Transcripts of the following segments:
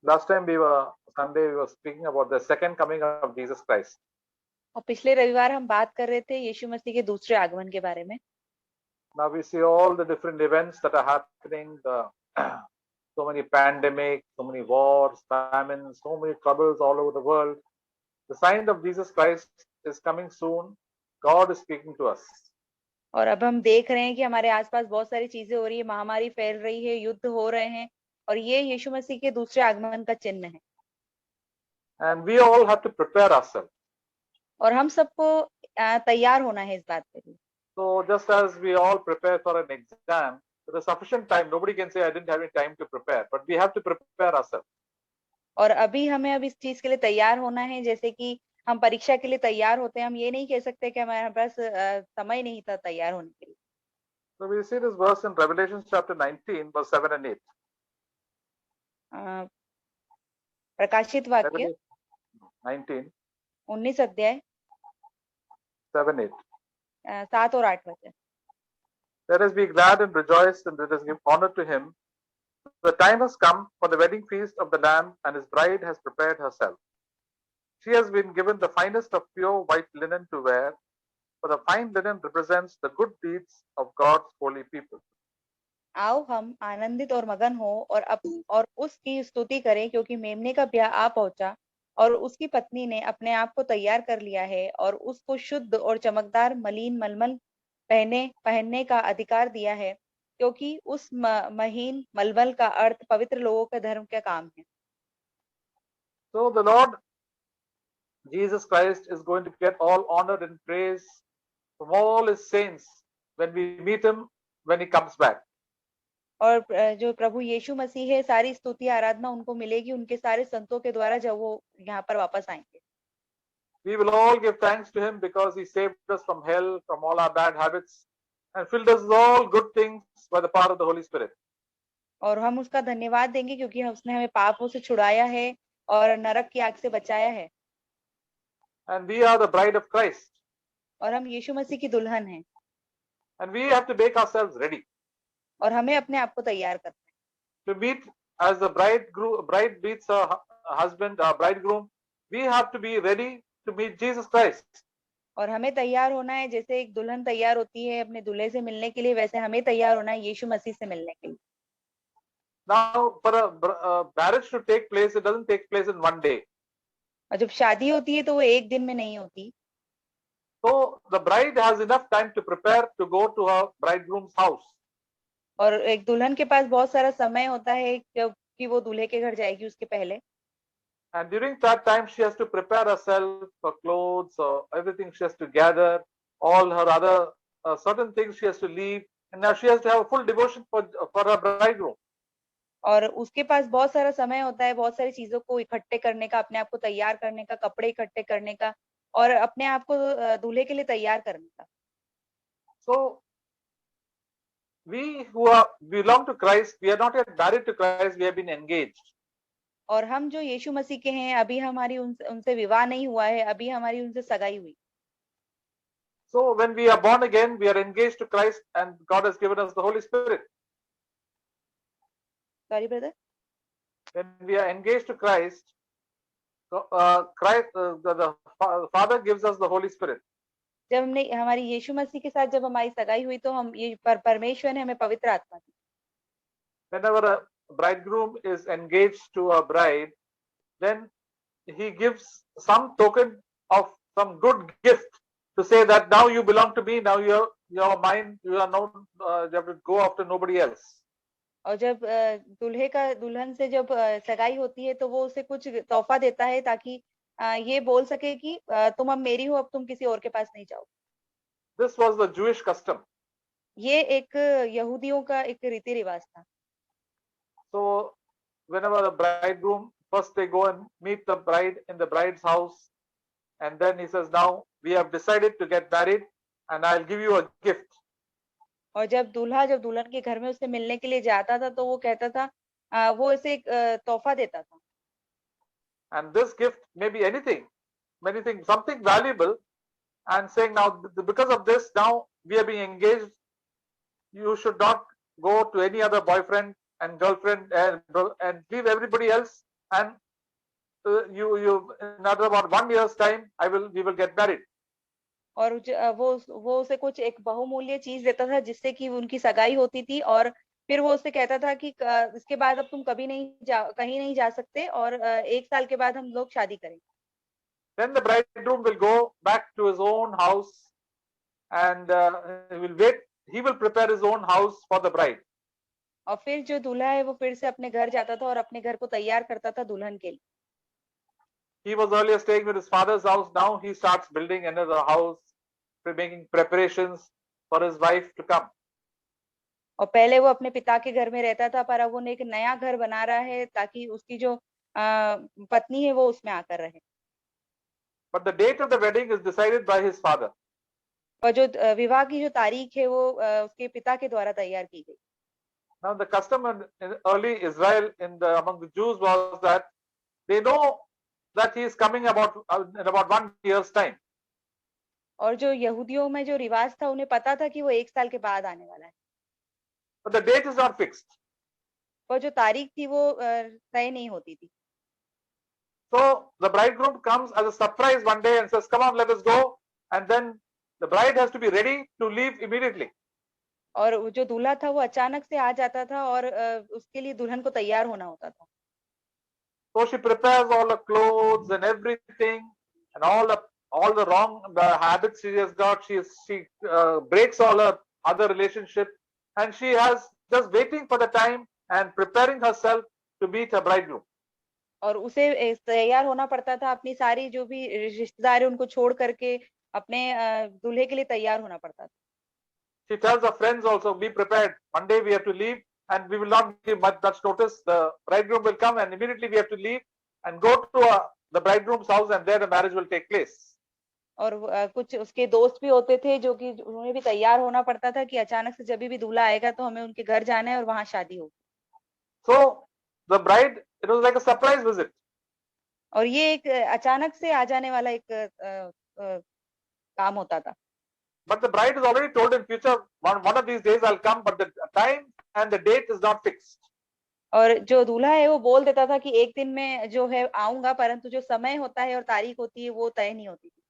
Last time Sunday we were speaking about the second coming of Jesus Christ. और पिछले रविवार हम बात कर रहे थे यीशु मसीह के दूसरे आगमन के बारे में। Now we see all the different events that are happening, so many pandemics, so many wars, famines, so many troubles all over the world. The sign of Jesus Christ is coming soon. God is speaking to us. और अब हम देख रहे हैं कि हमारे आसपास बहुत सारी चीजें हो रही है, महामारी फैल रही है, युद्ध हो रहे हैं, और ये यीशु मसीह के दूसरे आगमन का चिन्ह है। And we all have to prepare ourselves. और हम सबको तैयार होना है इस बात के लिए। So just as we all prepare for an exam, there is sufficient time. Nobody can say I didn't have any time to prepare, but we have to prepare ourselves. और अभी हमें अब इस चीज के लिए तैयार होना है, जैसे कि हम परीक्षा के लिए तैयार होते हैं, हम ये नहीं कह सकते कि हमारे पास समय नहीं था तैयार होने के लिए। So we see this verse in Revelation chapter 19, verse 7 and 8. प्रकाशित वाक्य 19 अध्याय 7 और 8 वचन। Let us be glad and rejoice, and let us give honor to him. The time has come for the wedding feast of the Lamb, and his bride has prepared herself. She has been given the finest of pure white linen to wear, for the fine linen represents the good deeds of God's holy people. आओ हम आनंदित और मगन हो और उसकी स्तुति करें, क्योंकि मेमने का ब्याह आ पहुंचा और उसकी पत्नी ने अपने आप को तैयार कर लिया है और उसको शुद्ध और चमकदार मलिन मलमल पहनने का अधिकार दिया है, क्योंकि उस महीन मलमल का अर्थ पवित्र लोगों के धर्म का काम है। So the Lord Jesus Christ is going to get all honor and praise from all his saints when we meet him when he comes back. और जो प्रभु यीशु मसीह है, सारी स्तुति आराधना उनको मिलेगी उनके सारे संतों के द्वारा जब वो यहाँ पर वापस आएंगे। We will all give thanks to him because he saved us from hell, from all our bad habits, and filled us with all good things by the power of the Holy Spirit. और हम उसका धन्यवाद देंगे क्योंकि उसने हमें पापों से छुड़ाया है और नरक की आग से बचाया है। And we are the bride of Christ. और हम यीशु मसीह की दुल्हन हैं। And we have to make ourselves ready. और हमें अपने आप को तैयार करना है। To meet as the bride meets her husband, our bridegroom, we have to be ready to meet Jesus Christ. और हमें तैयार होना है, जैसे एक दुल्हन तैयार होती है अपने दूल्हे से मिलने के लिए, वैसे हमें तैयार होना है यीशु मसीह से मिलने के लिए। Now, for a marriage to take place, it doesn't take place in one day. और जब शादी होती है तो वो एक दिन में नहीं होती। So the bride has enough time to prepare to go to her bridegroom's house. और एक दुल्हन के पास बहुत सारा समय होता है जब कि वो दूल्हे के घर जाएगी उसके पहले। And during that time, she has to prepare herself for clothes or everything. She has to gather all her other certain things. She has to leave, and now she has to have a full devotion for her bridegroom. और उसके पास बहुत सारा समय होता है, बहुत सारी चीजों को इकट्ठे करने का, अपने आप को तैयार करने का, कपड़े इकट्ठे करने का और अपने आप को दूल्हे के लिए तैयार करने का। So we who belong to Christ, we are not yet married to Christ. We have been engaged. और हम जो यीशु मसीह के हैं, अभी हमारी उनसे विवाह नहीं हुआ है, अभी हमारी उनसे सगाई हुई। So when we are born again, we are engaged to Christ, and God has given us the Holy Spirit. Sorry, brother. When we are engaged to Christ, the Father gives us the Holy Spirit. जब हमने हमारी यीशु मसीह के साथ जब हमारी सगाई हुई तो हम ये परमेश्वर ने हमें पवित्र आत्मा दी। Whenever a bridegroom is engaged to a bride, then he gives some token of some good gift to say that now you belong to me, now you're mine, you are no, you have to go after nobody else. और जब दूल्हे का दुल्हन से जब सगाई होती है तो वो उसे कुछ तोहफा देता है ताकि ये बोल सके कि तुम अब मेरी हो, अब तुम किसी और के पास नहीं जाओ। This was the Jewish custom. ये एक यहूदियों का एक रीति रिवाज था। So whenever the bridegroom, first they go and meet the bride in the bride's house, and then he says, now we have decided to get married and I'll give you a gift. और जब दूल्हा जब दुल्हन के घर में उससे मिलने के लिए जाता था तो वो कहता था, वो उसे एक तोहफा देता था। And this gift may be anything, something valuable, and saying now because of this now we are being engaged. You should not go to any other boyfriend and girlfriend and leave everybody else and you in another about 1 year's time, we will get married. और वो उसे कुछ एक बहुमूल्य चीज़ देता था जिससे कि उनकी सगाई होती थी और फिर वो उससे कहता था कि इसके बाद अब तुम कहीं नहीं जा सकते और 1 साल के बाद हम लोग शादी करेंगे। Then the bridegroom will go back to his own house and he will wait. He will prepare his own house for the bride. और फिर जो दूल्हा है वो फिर से अपने घर जाता था और अपने घर को तैयार करता था दुल्हन के लिए। He was earlier staying with his father's house. Now he starts building another house, making preparations for his wife to come. और पहले वो अपने पिता के घर में रहता था पर अब वो एक नया घर बना रहा है ताकि उसकी जो पत्नी है वो उसमें आकर रहे। But the date of the wedding is decided by his father. और जो विवाह की जो तारीख है वो उसके पिता के द्वारा तैयार की गई। Now the custom in early Israel among the Jews was that they know that he is coming in about 1 year's time. और जो यहूदियों में जो रिवाज था उन्हें पता था कि वो 1 साल के बाद आने वाला है। But the date is not fixed. और जो तारीख थी वो तय नहीं होती थी। So the bridegroom comes as a surprise one day and says, "Come on, let us go." And then the bride has to be ready to leave immediately. और वो जो दूल्हा था वो अचानक से आ जाता था और उसके लिए दुल्हन को तैयार होना होता था। So she prepares all her clothes and everything, and all the wrong habits she has got. She breaks all her other relationship, and she has just waiting for the time and preparing herself to meet her bridegroom. और उसे तैयार होना पड़ता था अपनी सारी जो भी रिश्तेदार है उनको छोड़ करके अपने दूल्हे के लिए तैयार होना पड़ता था। She tells her friends also, "Be prepared. One day we have to leave, and we will not give much notice. The bridegroom will come, and immediately we have to leave and go to the bridegroom's house, and there the marriage will take place." और कुछ उसके दोस्त भी होते थे जो कि उन्हें भी तैयार होना पड़ता था कि अचानक से जब भी दूल्हा आएगा तो हमें उनके घर जाना है और वहां शादी होगी। So the bride, it was like a surprise visit. और ये एक अचानक से आ जाने वाला एक काम होता था। But the bride is already told in future, one of these days I'll come, but the time and the date is not fixed. और जो दूल्हा है वो बोल देता था कि एक दिन में जो है आऊंगा, परंतु जो समय होता है और तारीख होती है वो तय नहीं होती थी।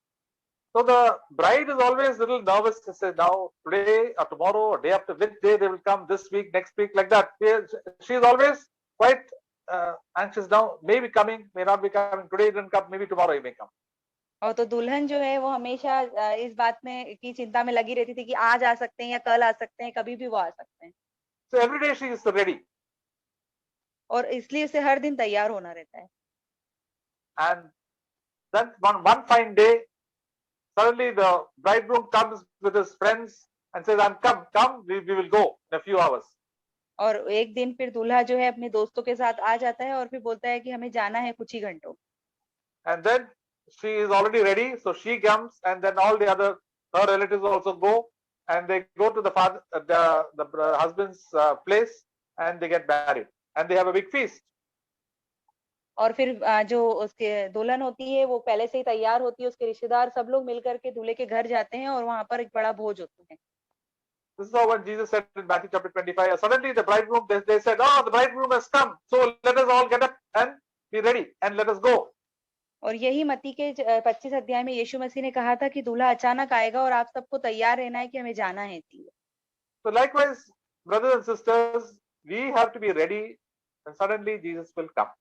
So the bride is always a little nervous to say, now, today or tomorrow or day after, which day they will come, this week, next week, like that. She is always quite anxious now, may be coming, may not be coming. Today it didn't come, maybe tomorrow he may come. और तो दुल्हन जो है वो हमेशा इस बात में की चिंता में लगी रहती थी कि आज आ सकते हैं या कल आ सकते हैं, कभी भी वो आ सकते हैं। So every day she is ready. और इसलिए उसे हर दिन तैयार होना रहता है। And then one fine day, suddenly the bridegroom comes with his friends and says, come, we will go in a few hours. और एक दिन फिर दूल्हा जो है अपने दोस्तों के साथ आ जाता है और फिर बोलता है कि हमें जाना है कुछ ही घंटों। And then she is already ready, so she comes, and then all the other her relatives also go, and they go to the husband's place, and they get married, and they have a big feast. और फिर जो उसके दुल्हन होती है वो पहले से ही तैयार होती है, उसके रिश्तेदार सब लोग मिलकर के दूल्हे के घर जाते हैं और वहां पर एक बड़ा भोज होता है। This is how when Jesus said in Matthew chapter 25, suddenly the bridegroom, they said, "Oh, the bridegroom has come, so let us all get up and be ready, and let us go." और यही मत्ती के 25 अध्याय में यीशु मसीह ने कहा था कि दूल्हा अचानक आएगा और आप सबको तैयार रहना है कि हमें जाना है इसलिए। So likewise, brothers and sisters, we have to be ready, and suddenly Jesus will come.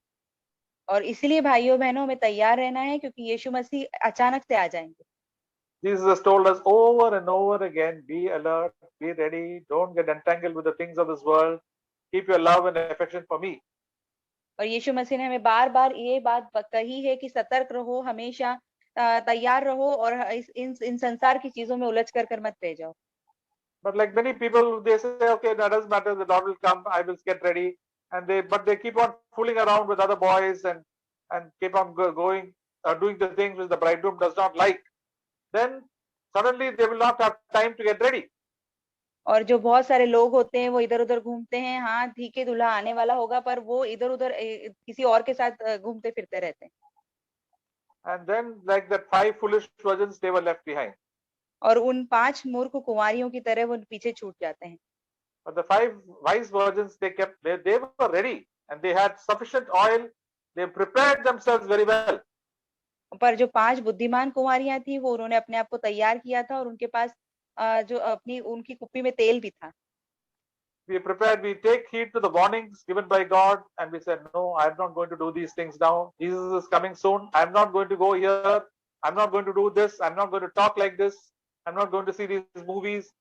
और इसीलिए भाइयों बहनों हमें तैयार रहना है क्योंकि यीशु मसीह अचानक से आ जाएंगे। Jesus has told us over and over again, be alert, be ready, don't get entangled with the things of this world, keep your love and affection for me. और यीशु मसीह ने हमें बार-बार ये बात कही है कि सतर्क रहो, हमेशा तैयार रहो और इन संसार की चीजों में उलझ कर मत रह जाओ। But like many people, they say, okay, that doesn't matter, the Lord will come, I will get ready. But they keep on fooling around with other boys and keep on going, doing the things which the bridegroom does not like. Then suddenly they will not have time to get ready. और जो बहुत सारे लोग होते हैं वो इधर-उधर घूमते हैं, हाँ ठीक है दूल्हा आने वाला होगा पर वो इधर-उधर किसी और के साथ घूमते फिरते रहते हैं। And then like that 5 foolish virgins, they were left behind. और उन 5 मूर्ख कुंवारियों की तरह वो पीछे छूट जाते हैं। But the 5 wise virgins, they were ready, and they had sufficient oil, They prepared themselves very well. पर जो 5 बुद्धिमान कुँवारियाँ थी वो उन्होंने अपने आप को तैयार किया था और उनके पास जो अपनी उनकी कुप्पी में तेल भी था। We prepared, we take heed to the warnings given by God, and we said, no, I'm not going to do these things now. Jesus is coming soon. I'm not going to go here. I'm not going to do this. I'm not going to talk like this. I'm not going to see these movies.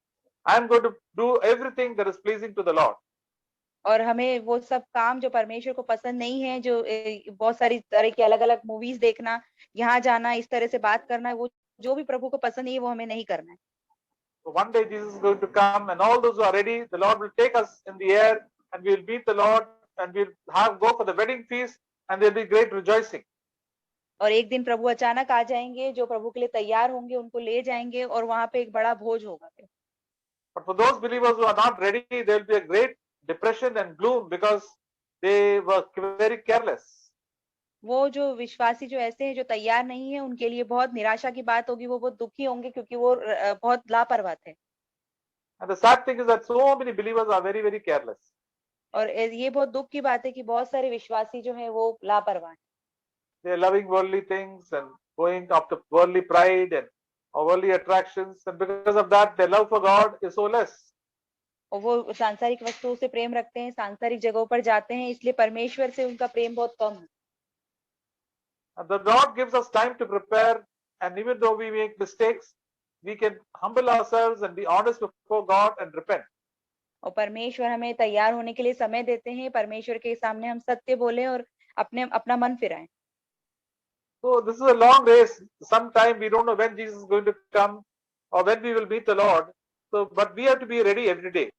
I'm going to do everything that is pleasing to the Lord. और हमें वो सब काम जो परमेश्वर को पसंद नहीं है, जो बहुत सारी तरह की अलग-अलग मूवीज़ देखना, यहाँ जाना, इस तरह से बात करना, वो जो भी प्रभु को पसंद नहीं है, वो हमें नहीं करना है। So one day Jesus is going to come, and all those who are ready, the Lord will take us in the air, and we'll meet the Lord, and we'll go for the wedding feast, and there'll be great rejoicing. और एक दिन प्रभु अचानक आ जाएँगे, जो प्रभु के लिए तैयार होंगे, उनको ले जाएँगे और वहाँ पे एक बड़ा भोज होगा फिर। But for those believers who are not ready, there will be a great depression and gloom because they were very careless. वो जो विश्वासी जो ऐसे हैं, जो तैयार नहीं है, उनके लिए बहुत निराशा की बात होगी, वो बहुत दुखी होंगे क्योंकि वो बहुत लापरवाह थे। And the sad thing is that so many believers are very, very careless. और ये बहुत दुःख की बात है कि बहुत सारे विश्वासी जो हैं, वो लापरवाह हैं। They are loving worldly things and going after worldly pride and worldly attractions, and because of that, their love for God is so less. और वो सांसारिक वस्तुओं से प्रेम रखते हैं, सांसारिक जगहों पर जाते हैं, इसलिए परमेश्वर से उनका प्रेम बहुत कम है। And the Lord gives us time to prepare, and even though we make mistakes, we can humble ourselves and be honest before God and repent. और परमेश्वर हमें तैयार होने के लिए समय देते हैं, परमेश्वर के सामने हम सत्य बोलें और अपना मन फिराएँ। So this is a long race. Sometime we don't know when Jesus is going to come or when we will meet the Lord. So, but we have to be ready every day.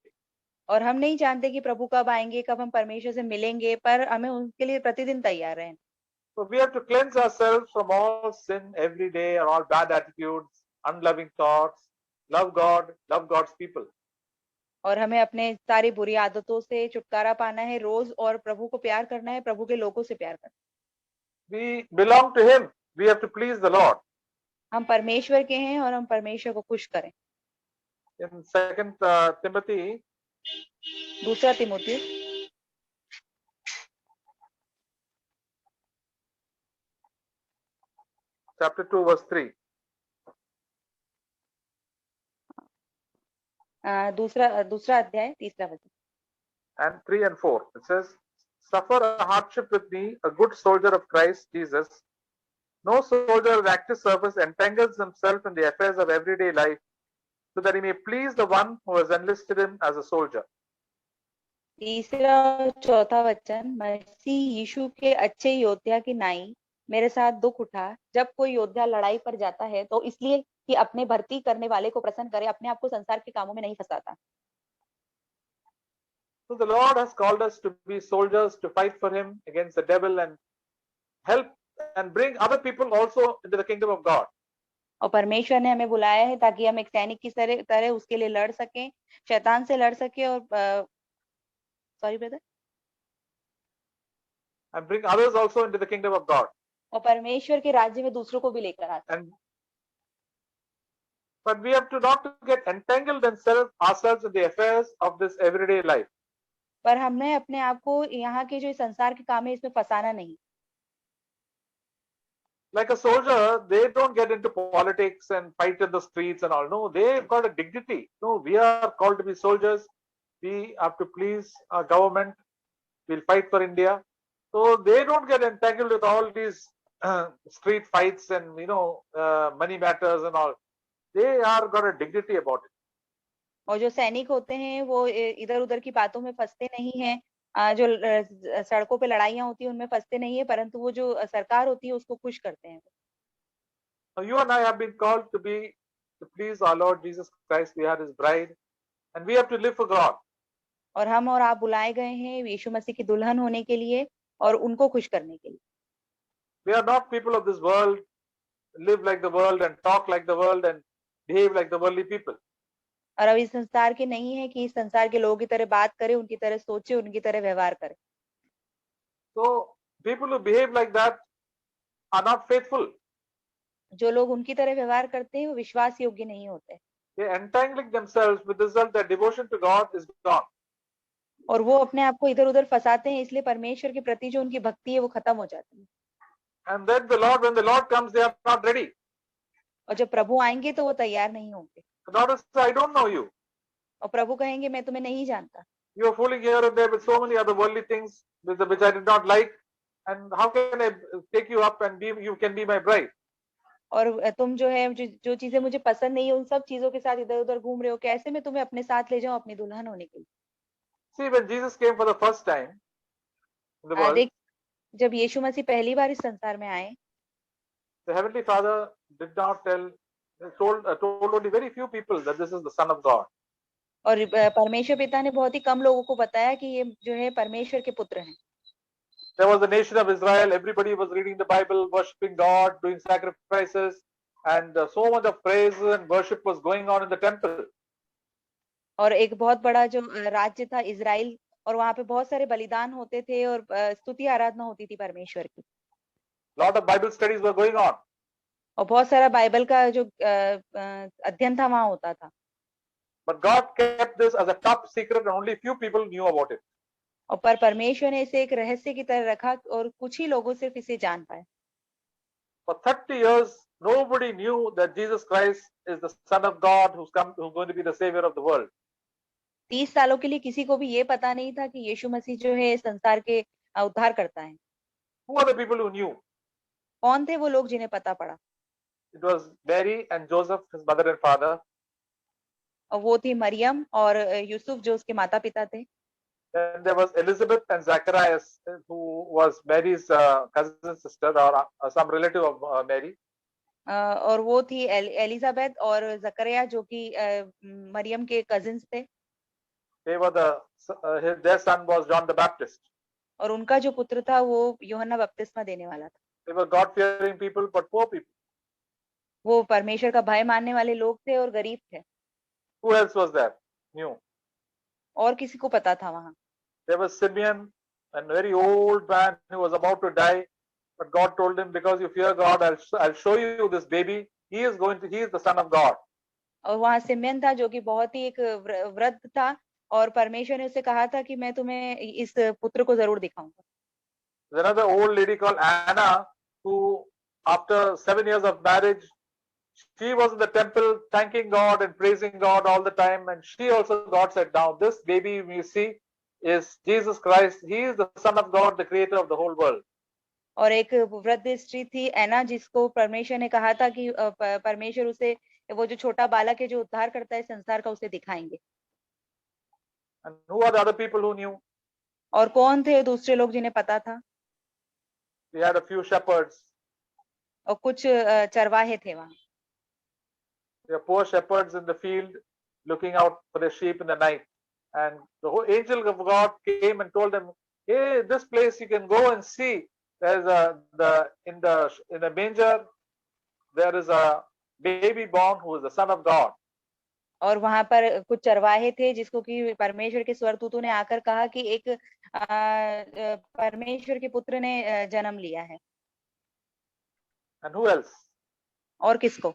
और हम नहीं जानते कि प्रभु कब आएँगे, कब हम परमेश्वर से मिलेंगे, पर हमें उनके लिए प्रतिदिन तैयार रहना। So we have to cleanse ourselves from all sin every day and all bad attitudes, unloving thoughts, love God, love God's people. और हमें अपने सारी बुरी आदतों से छुटकारा पाना है रोज और प्रभु को प्यार करना है, प्रभु के लोगों से प्यार करना We belong to Him. We have to please the Lord. है। हम परमेश्वर के हैं और हम परमेश्वर को खुश करें। In Second Timothy, दूसरा तिमोथी chapter 2, verse 3. दूसरा अध्याय तीसरा वचन। And 3 and 4. It says, suffer a hardship with me, a good soldier of Christ Jesus. No soldier of active service entangles himself in the affairs of everyday life, so that he may please the one who has enlisted him as a soldier. तीसरा और चौथा वचन, मसीह यीशु के अच्छे योद्धा की नाई मेरे साथ दुख उठा। जब कोई योद्धा लड़ाई पर जाता है तो इसलिए कि अपने भर्ती करने वाले को प्रसन्न करे, अपने आप को संसार के कामों में नहीं फंसाता। So the Lord has called us to be soldiers, to fight for Him against the devil and help and bring other people also into the kingdom of God. और परमेश्वर ने हमें बुलाया है ताकि हम एक सैनिक की तरह उसके लिए लड़ सकें, शैतान से लड़ सकें और sorry brother, And bring others also into the kingdom of God. और परमेश्वर के राज्य में दूसरों को भी लेकर आते। And but we have to not to get entangled ourselves in the affairs of this everyday life. पर हमने अपने आप को यहाँ के जो संसार के काम है इसमें फंसाना नहीं। Like a soldier, they don't get into politics and fight in the streets and all. No, they've got a dignity. No, we are called to be soldiers. We have to please our government. We'll fight for India. So they don't get entangled with all these street fights and money matters and all. They are got a dignity about it. और जो सैनिक होते हैं वो इधर उधर की बातों में फंसते नहीं हैं, जो सड़कों पे लड़ाइयाँ होती हैं उनमें फंसते नहीं है, परंतु वो जो सरकार होती है उसको खुश करते हैं। Now you and I have been called to please our Lord Jesus Christ. We are His bride, and we have to live for God. और हम और आप बुलाए गए हैं यीशु मसीह की दुल्हन होने के लिए और उनको खुश करने के लिए। We are not people of this world, live like the world and talk like the world and behave like the worldly people. और अब इस संसार के नहीं है कि इस संसार के लोगों की तरह बात करें, उनकी तरह सोचे, उनकी तरह व्यवहार करें। So people who behave like that are not faithful. जो लोग उनकी तरह व्यवहार करते हैं वो विश्वास योग्य नहीं होते। They are entangling themselves with the result that devotion to God is gone. और वो अपने आप को इधर-उधर फँसाते हैं, इसलिए परमेश्वर के प्रति जो उनकी भक्ति है वो खत्म हो जाती है। And then when the Lord comes, they are not ready. और जब प्रभु आएँगे तो वो तैयार नहीं होंगे The Lord says, I don't know you. और प्रभु कहेंगे मैं तुम्हें नहीं जानता। You are fooling here and there with so many other worldly things which I did not like. And how can I take you up and you can be my bride? और तुम जो है जो चीज़ें मुझे पसंद नहीं है उन सब चीज़ों के साथ इधर-उधर घूम रहे हो, कैसे मैं तुम्हें अपने साथ ले जाऊँ अपनी दुल्हन होने के लिए? See, when Jesus came for the first time in the world, देख जब यीशु मसीह पहली बार इस संसार में आए, the Heavenly Father did not told only very few people that this is the Son of God. और परमेश्वर पिता ने बहुत ही कम लोगों को बताया कि ये जो है परमेश्वर के पुत्र हैं। There was the nation of Israel. Everybody was reading the Bible, worshiping God, doing sacrifices, and so much of praise and worship was going on in the temple. और एक बहुत बड़ा जो राज्य था इज़राइल और वहाँ पे बहुत सारे बलिदान होते थे और स्तुति आराधना होती थी परमेश्वर की। Lot of Bible studies were going on. और बहुत सारा बाइबल का जो अध्ययन था वहाँ होता था। But God kept this as a top secret and only few people knew about it. और पर परमेश्वर ने इसे एक रहस्य की तरह रखा और कुछ ही लोगों सिर्फ इसे जान पाए। For 30 years, nobody knew that Jesus Christ is the Son of God who's going to be the Savior of the world. 30 सालों के लिए किसी को भी ये पता नहीं था कि यीशु मसीह जो है संसार के उद्धार करता है। Who are the people who knew? कौन थे वो लोग जिन्हें पता पड़ा? It was Mary and Joseph, his mother and father. और वो थी मरियम और यूसुफ जो उसके माता-पिता थे। Then there was Elizabeth and Zacharias, who was Mary's cousin sister or some relative of Mary. और वो थी एलिजाबेथ और जकरिया जो कि मरियम के कजिन्स थे। They were their son was John the Baptist. और उनका जो पुत्र था वो यूहन्ना बपतिस्मा देने वाला था। They were God-fearing people, but poor people. वो परमेश्वर का भय मानने वाले लोग थे और गरीब थे। Who else was there? Knew. और किसी को पता था वहाँ। There was Simeon, a very old man who was about to die, but God told him, because you fear God, I'll show you this baby. He is the Son of God. और वहाँ Simeon था जो कि बहुत ही एक वृद्ध था और परमेश्वर ने उसे कहा था कि मैं तुम्हें इस पुत्र को जरूर दिखाऊंगा। There's another old lady called Anna, who after 7 years of marriage, she was in the temple thanking God and praising God all the time. And she also, God said, now this baby you see is Jesus Christ. He is the Son of God, the creator of the whole world. और एक वृद्ध स्त्री थी एना जिसको परमेश्वर ने कहा था कि परमेश्वर उसे वो जो छोटा बालक है जो उद्धार करता है संसार का उसे दिखाएंगे। And who are the other people who knew? और कौन थे दूसरे लोग जिन्हें पता था? We had a few shepherds. और कुछ चरवाहे थे वहाँ। They are poor shepherds in the field looking out for their sheep in the night. And the whole angel of God came and told them, hey, this place you can go and see. There's in the manger, there is a baby born who is the Son of God. और वहां पर कुछ चरवाहे थे जिसको कि परमेश्वर के स्वर्गदूतों ने आकर कहा कि एक परमेश्वर के पुत्र ने जन्म लिया है। And who else? और किसको?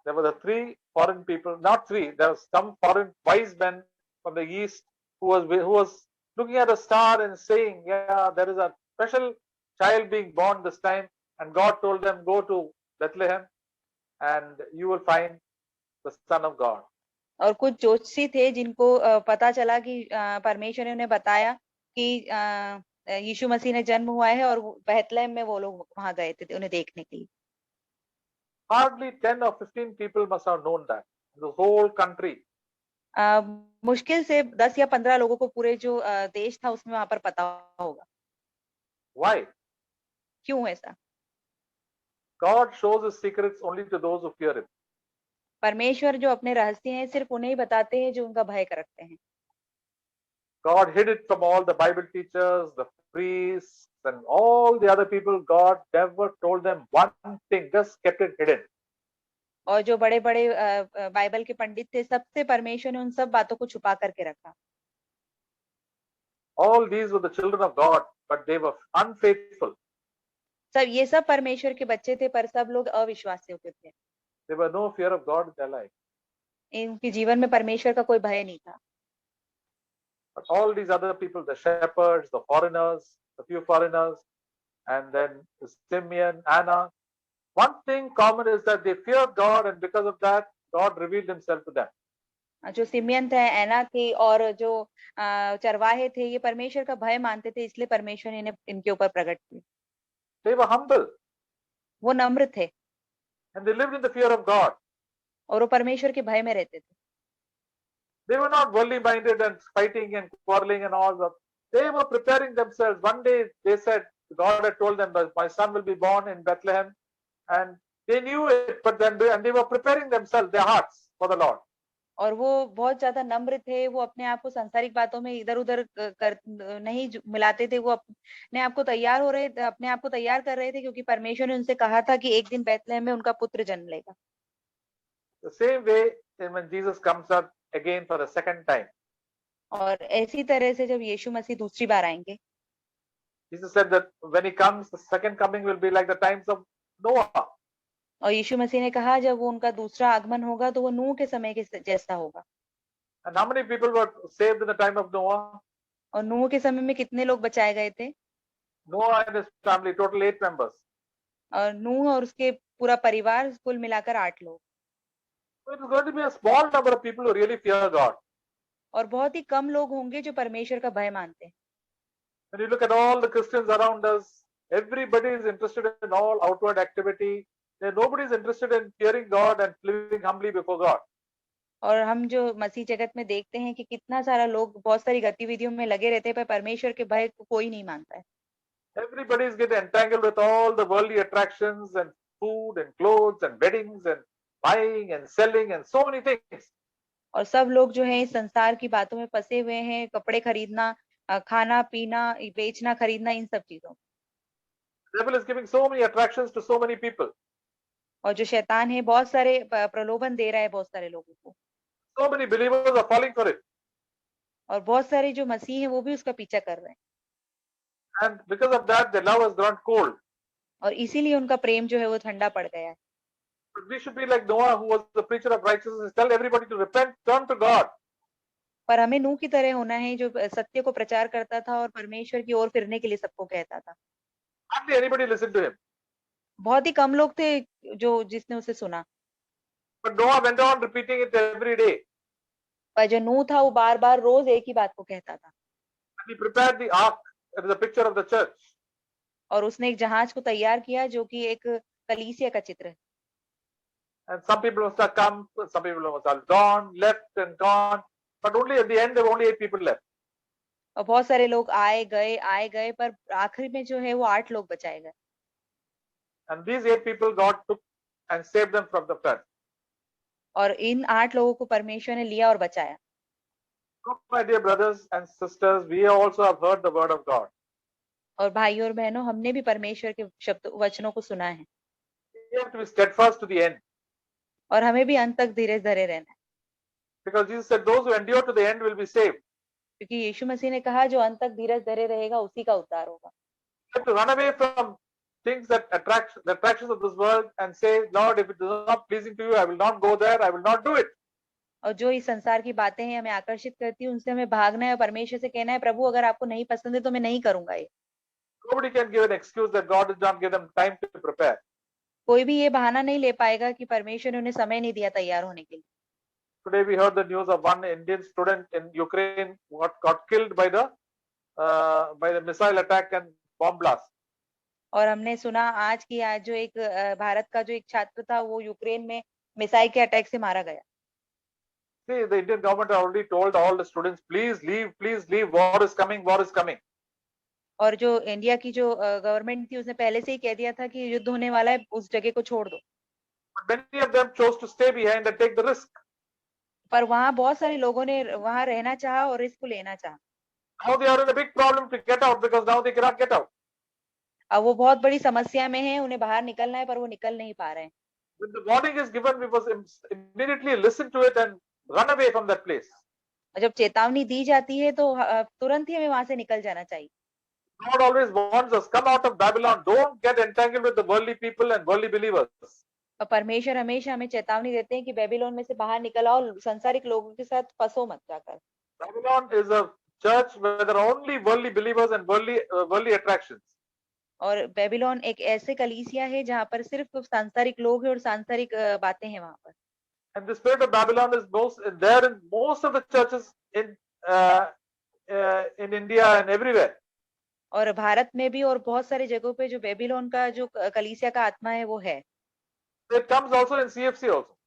There were the three foreign people, not three, there was some foreign wise men from the east who was looking at a star and saying, yeah, there is a special child being born this time. And God told them, go to Bethlehem and you will find the Son of God. और कुछ ज्योतिषी थे जिनको पता चला कि परमेश्वर ने उन्हें बताया कि यीशु मसीह ने जन्म हुआ है और बेथलेहम में वो लोग वहां गए थे उन्हें देखने के लिए। Hardly 10 or 15 people must have known that. The whole country. मुश्किल से 10 या 15 लोगों को पूरे जो देश था उसमें वहां पर पता होगा। Why? क्यों ऐसा? God shows his secrets only to those who fear him. परमेश्वर जो अपने रहस्य हैं सिर्फ उन्हें ही बताते हैं जो उनका भय रखते हैं। God hid it from all the Bible teachers, the priests, and all the other people. God never told them one thing, just kept it hidden. और जो बड़े-बड़े बाइबल के पंडित थे सबसे परमेश्वर ने उन सब बातों को छुपा करके रखा। All these were the children of God, but they were unfaithful. ये सब परमेश्वर के बच्चे थे पर सब लोग अविश्वासी होते थे। There was no fear of God in their life. इनके जीवन में परमेश्वर का कोई भय नहीं था। But all these other people, the shepherds, the foreigners, the few foreigners, and then Simeon, Anna, one thing common is that they feared God, and because of that, God revealed himself to them. जो simian थे, ऐना थी और जो चरवाहे थे, ये परमेश्वर का भय मानते थे, इसलिए परमेश्वर ने इन्हें इनके ऊपर प्रकट किए। They were humble वो नम्र थे and they lived in the fear of God. और वो परमेश्वर के भय में रहते थे। They were not worldly minded and fighting and quarreling and all that. They were preparing themselves. One day they said, God had told them that my son will be born in Bethlehem, and they knew it, but then they were preparing themselves, their hearts for the Lord. और वो बहुत ज़्यादा नम्र थे, वो अपने आप को सांसारिक बातों में इधर-उधर नहीं मिलाते थे, वो अपने आप को तैयार हो रहे थे, अपने आप को तैयार कर रहे थे क्योंकि परमेश्वर ने उनसे कहा था कि एक दिन बैतलहम में उनका पुत्र जन्म लेगा। The same way when Jesus comes up again for the second time, और ऐसी तरह से जब यीशु मसीह दूसरी बार आएँगे, Jesus said that when he comes, the second coming will be like the times of Noah. और यीशु मसीह ने कहा जब वो उनका दूसरा आगमन होगा तो वो नूह के समय के जैसा होगा। And how many people were saved in the time of Noah? और नूह के समय में कितने लोग बचाए गए थे? Noah and his family, total 8 members. और नूह और उसके पूरा परिवार कुल मिलाकर 8 लोग। So it is going to be a small number of people who really fear God. और बहुत ही कम लोग होंगे जो परमेश्वर का भय मानते हैं। When you look at all the Christians around us, everybody is interested in all outward activity. Nobody is interested in fearing God and living humbly before God. और हम जो मसीह जगत में देखते हैं कि कितना सारा लोग बहुत सारी गतिविधियों में लगे रहते हैं, पर परमेश्वर के भय को कोई नहीं मानता है। Everybody is getting entangled with all the worldly attractions and food and clothes and weddings and buying and selling and so many things. और सब लोग जो है इस संसार की बातों में फंसे हुए हैं, कपड़े खरीदना, खाना-पीना, बेचना, खरीदना इन सब चीज़ों में। The devil is giving so many attractions to so many people. और जो शैतान है बहुत सारे प्रलोभन दे रहा है बहुत सारे लोगों को। So many believers are falling for it. और बहुत सारे जो मसीह हैं वो भी उसका पीछा कर रहे हैं। And because of that, their love has grown cold. और इसीलिए उनका प्रेम जो है वो ठंडा पड़ गया है। But we should be like Noah, who was the preacher of righteousness. Tell everybody to repent, turn to God. पर हमें नूह की तरह होना है जो सत्य को प्रचार करता था और परमेश्वर की ओर फिरने के लिए सबको कहता था। Hardly anybody listened to him. बहुत ही कम लोग थे जो जिसने उसे सुना। But Noah went on repeating it every day. पर जो नूह था वो बार-बार रोज एक ही बात को कहता था। And he prepared the ark. It is a picture of the church. और उसने एक जहाज को तैयार किया जो कि एक कलीसिया का चित्र है। And some people must have come, some people must have gone, left and gone. But only at the end, there were only 8 people left. और बहुत सारे लोग आए गए पर आखिर में जो है वो 8 लोग बचाए गए। And these 8 people, God took and saved them from the flood. और इन 8 लोगों को परमेश्वर ने लिया और बचाया। So, my dear brothers and sisters, we also have heard the word of God. और भाइयों और बहनों हमने भी परमेश्वर के शब्द वचनों को सुना है। We have to be steadfast to the end. और हमें भी अंत तक धीरज धरे रहना है। Because Jesus said, those who endure to the end will be saved. क्योंकि यीशु मसीह ने कहा जो अंत तक धीरज धरे रहेगा उसी का उद्धार होगा। We have to run away from things that the attractions of this world and say, Lord, if it is not pleasing to you, I will not go there, I will not do it. और जो इस संसार की बातें हैं हमें आकर्षित करती है उनसे हमें भागना है और परमेश्वर से कहना है प्रभु अगर आपको नहीं पसंद है तो मैं नहीं करूंगा ये। Nobody can give an excuse that God did not give them time to prepare. कोई भी ये बहाना नहीं ले पाएगा कि परमेश्वर ने उन्हें समय नहीं दिया तैयार होने के लिए। Today we heard the news of one Indian student in Ukraine who got killed by the missile attack and bomb blast. और हमने सुना आज जो एक भारत का जो एक छात्र था वो यूक्रेन में मिसाइल के अटैक से मारा गया। See, the Indian government already told all the students, please leave, war is coming, war is coming. और जो इंडिया की जो गवर्नमेंट थी उसने पहले से ही कह दिया था कि युद्ध होने वाला है उस जगह को छोड़ दो। But many of them chose to stay behind and take the risk. पर वहाँ बहुत सारे लोगों ने वहाँ रहना चाहा और रिस्क लेना चाहा। Now they are in a big problem to get out because now they cannot get out. अब वो बहुत बड़ी समस्या में हैं, उन्हें बाहर निकलना है पर वो निकल नहीं पा रहे हैं। When the warning is given, we must immediately listen to it and run away from that place. और जब चेतावनी दी जाती है तो तुरंत ही हमें वहां से निकल जाना चाहिए। God always warns us, come out of Babylon. Don't get entangled with the worldly people and worldly believers. और परमेश्वर हमेशा हमें चेतावनी देते हैं कि बेबीलोन में से बाहर निकल आओ, संसारिक लोगों के साथ फंसो मत जाकर। Babylon is a church where there are only worldly believers and worldly attractions. और बेबीलोन एक ऐसे कलीसिया है जहाँ पर सिर्फ सांसारिक लोग हैं और सांसारिक बातें हैं वहां पर। And the spirit of Babylon is most there in most of the churches uh, in India and everywhere. और भारत में भी और बहुत सारी जगहों पे जो बेबीलोन का जो कलीसिया का आत्मा है वो है। It comes also in CFC also.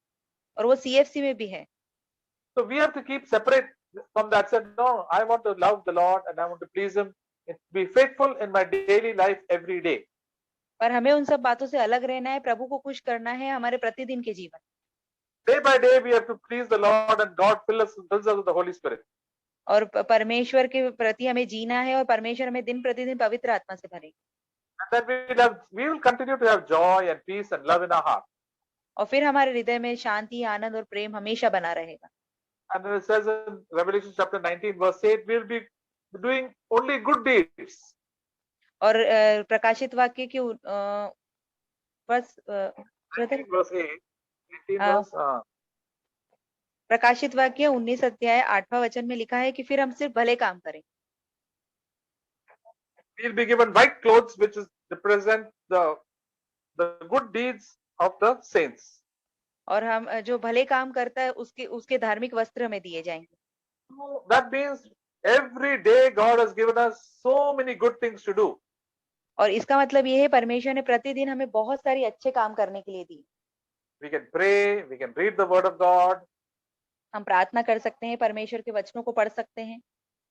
और वो सीएफसी में भी है। So we have to keep separate from that. Said no, I want to love the Lord and I want to please Him. Be faithful in my daily life every day. पर हमें उन सब बातों से अलग रहना है, प्रभु को खुश करना है हमारे प्रतिदिन के जीवन। Day by day we have to please the Lord and God fills us with the Holy Spirit. और परमेश्वर के प्रति हमें जीना है और परमेश्वर हमें दिन प्रतिदिन पवित्र आत्मा से भरे। And then we will continue to have joy and peace and love in our heart. और फिर हमारे हृदय में शांति, आनंद और प्रेम हमेशा बना रहेगा। And it says in Revelation chapter 19 verse 8, we will be doing only good deeds. और प्रकाशित वाक्य की बस 19 verse 8, 18 हाँ, verse, प्रकाशित वाक्य 19 अध्याय 8वां वचन में लिखा है कि फिर हम सिर्फ भले काम करें। we will be given white clothes which is represent the good deeds of the saints. और हम जो भले काम करता है उसके धार्मिक वस्त्र में दिए जाएंगे। So that means every day God has given us so many good things to do. और इसका मतलब ये है परमेश्वर ने प्रतिदिन हमें बहुत सारी अच्छे काम करने के लिए दी। We can pray, we can read the word of God. हम प्रार्थना कर सकते हैं, परमेश्वर के वचनों को पढ़ सकते हैं।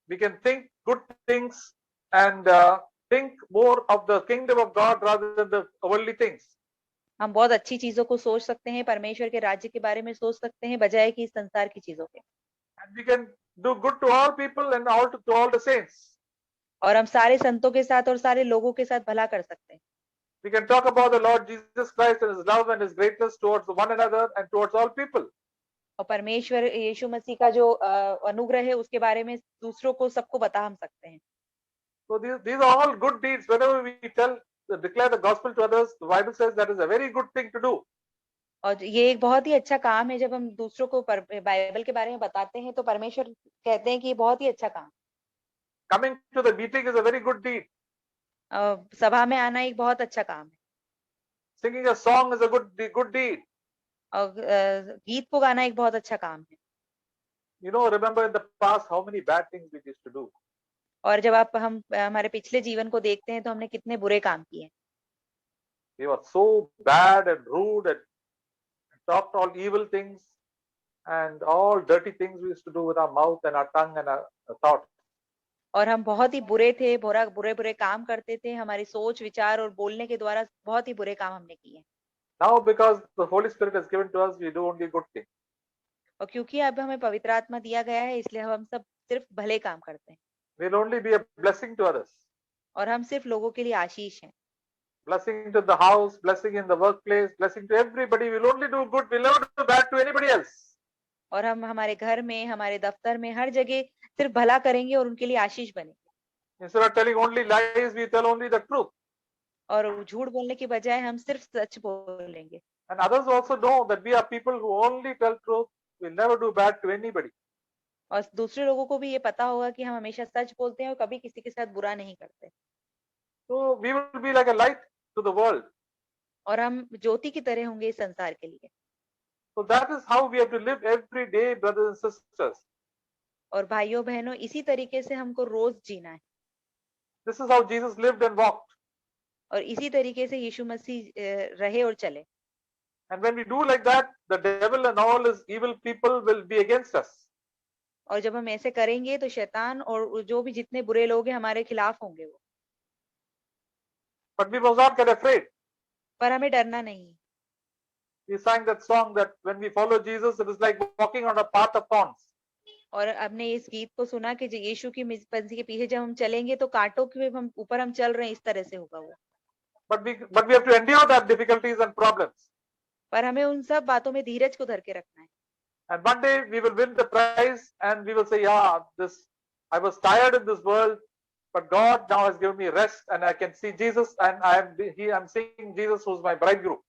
We can think good things and think more of the kingdom of God rather than the worldly things. हम बहुत अच्छी चीजों को सोच सकते हैं, परमेश्वर के राज्य के बारे में सोच सकते हैं बजाय कि इस संसार की चीजों के। And we can do good to all people and to all the saints. और हम सारे संतों के साथ और सारे लोगों के साथ भला कर सकते हैं। We can talk about the Lord Jesus Christ and His love and His greatness towards one another and towards all people. और परमेश्वर यीशु मसीह का जो अनुग्रह है उसके बारे में दूसरों को सबको बता हम सकते हैं। So these are all good deeds. Whenever we declare the gospel to others, the Bible says that is a very good thing to do. और ये एक बहुत ही अच्छा काम है, जब हम दूसरों को बाइबल के बारे में बताते हैं तो परमेश्वर कहते हैं कि ये बहुत ही अच्छा काम। Coming to the meeting is a very good deed. सभा में आना एक बहुत अच्छा काम है। Singing a song is a good deed. और गीत को गाना एक बहुत अच्छा काम है। You know, remember in the past how many bad things we used to do. और जब हम हमारे पिछले जीवन को देखते हैं तो हमने कितने बुरे काम किए। We were so bad and rude and talked all evil things and all dirty things we used to do with our mouth and our tongue and our thoughts. और हम बहुत ही बुरे थे, बुरे बुरे काम करते थे, हमारी सोच विचार और बोलने के द्वारा बहुत ही बुरे काम हमने किए। Now because the Holy Spirit is given to us, we do only good things. और क्योंकि अब हमें पवित्र आत्मा दिया गया है इसलिए हम सब सिर्फ भले काम करते हैं। We'll only be a blessing to others. और हम सिर्फ लोगों के लिए आशीष हैं। Blessing to the house, blessing in the workplace, blessing to everybody. We'll only do good. We'll never do bad to anybody else. और हम हमारे घर में, हमारे दफ्तर में, हर जगह सिर्फ भला करेंगे और उनके लिए आशीष बनेंगे। Instead of telling only lies, we tell only the truth. और झूठ बोलने की बजाय हम सिर्फ सच बोलेंगे। And others also know that we are people who only tell truth. We'll never do bad to anybody. और दूसरे लोगों को भी ये पता होगा कि हम हमेशा सच बोलते हैं और कभी किसी के साथ बुरा नहीं करते। So we will be like a light to the world. और हम ज्योति की तरह होंगे इस संसार के लिए। So that is how we have to live every day, brothers and sisters. और भाइयों बहनों, इसी तरीके से हमको रोज जीना है। This is how Jesus lived and walked. और इसी तरीके से यीशु मसीह रहे और चले। And when we do like that, the devil and all his evil people will be against us. और जब हम ऐसे करेंगे तो शैतान और जो भी जितने बुरे लोग हैं हमारे खिलाफ होंगे वो। But we must not get afraid. पर हमें डरना नहीं। We sang that song that when we follow Jesus, it is like walking on a path of thorns. और हमने इस गीत को सुना कि यीशु की पंक्ति के पीछे जब हम चलेंगे तो कांटों के ऊपर हम चल रहे हैं, इस तरह से होगा वो। But we have to endure that difficulties and problems. पर हमें उन सब बातों में धीरज को धर के रखना है। And one day we will win the prize and we will say, yeah, I was tired in this world, but God now has given me rest and I can see Jesus and I'm seeing Jesus who's my bridegroom.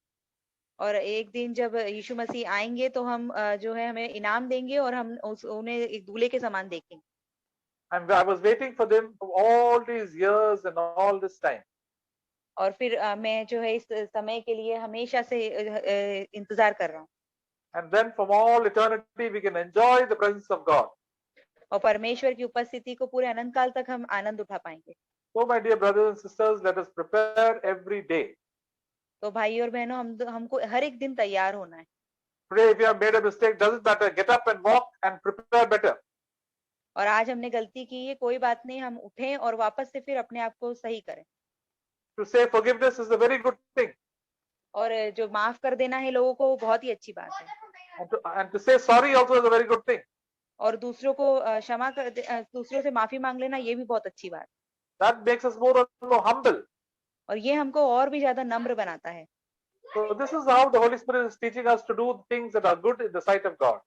और एक दिन जब यीशु मसीह आएंगे तो हम जो है हमें इनाम देंगे और हम उन्हें एक दूल्हे के समान देखेंगे। And I was waiting for them for all these years and all this time. और फिर मैं जो है इस समय के लिए हमेशा से इंतजार कर रहा हूँ। And then from all eternity, we can enjoy the presence of God. और परमेश्वर की उपस्थिति को पूरे अनंत काल तक हम आनंद उठा पाएंगे। So, my dear brothers and sisters, let us prepare every day. तो भाई और बहनों, हमको हर एक दिन तैयार होना है। Today, if you have made a mistake, doesn't matter. Get up and walk and prepare better. और आज हमने गलती की है, कोई बात नहीं, हम उठें और वापस से फिर अपने आप को सही करें। To say forgiveness is a very good thing. और जो माफ कर देना है लोगों को, वो बहुत ही अच्छी बात है। And to say sorry also is a very good thing. और दूसरों को दूसरों से माफी मांग लेना, ये भी बहुत अच्छी बात। That makes us more and more humble. और ये हमको और भी ज्यादा नम्र बनाता है। So this is how the Holy Spirit is teaching us to do things that are good in the sight of God.